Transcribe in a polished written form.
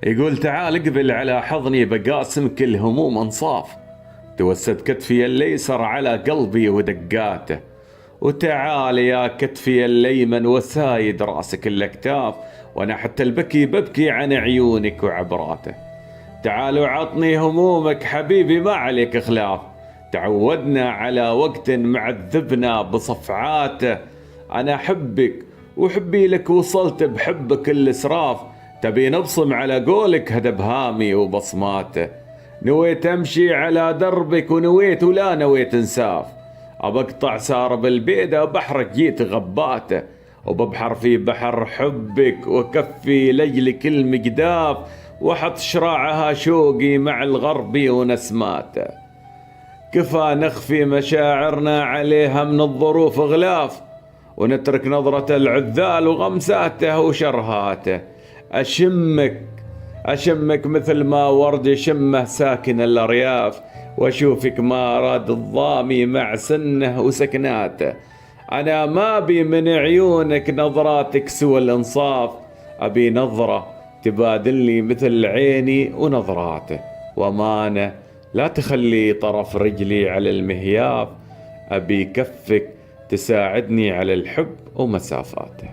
يقول تعال اقبل على حضني بقاسم كل هموم انصاف. توسد كتفي اليسر على قلبي ودقاته، وتعال يا كتفي الأيمن وسايد راسك الأكتاف، وأنا حتى البكي ببكي عن عيونك وعبراته. تعال وعطني همومك حبيبي ما عليك خلاف، تعودنا على وقت معذبنا بصفعاته. أنا أحبك وحبي لك وصلت بحبك الإسراف، تبي نبصم على قولك هذا بهامي وبصماته. نويت أمشي على دربك ونويت ولا نويت انساف، أبقطع سارب البيدة بحرك جيت غباته، وببحر في بحر حبك وكفي لجلك المقداف، وحط شراعها شوقي مع الغربي ونسماته. كفى نخفي مشاعرنا عليها من الظروف غلاف، ونترك نظرة العذال وغمساته وشرهاته. أشمك مثل ما ورد يشمه ساكن الأرياف، وأشوفك ما راد الضامي مع سنه وسكناته. أنا ما بي من عيونك نظراتك سوى الإنصاف، أبي نظرة تبادلني مثل عيني ونظراته، وأمانة لا تخلي طرف رجلي على المهياف، أبي كفك تساعدني على الحب ومسافاته.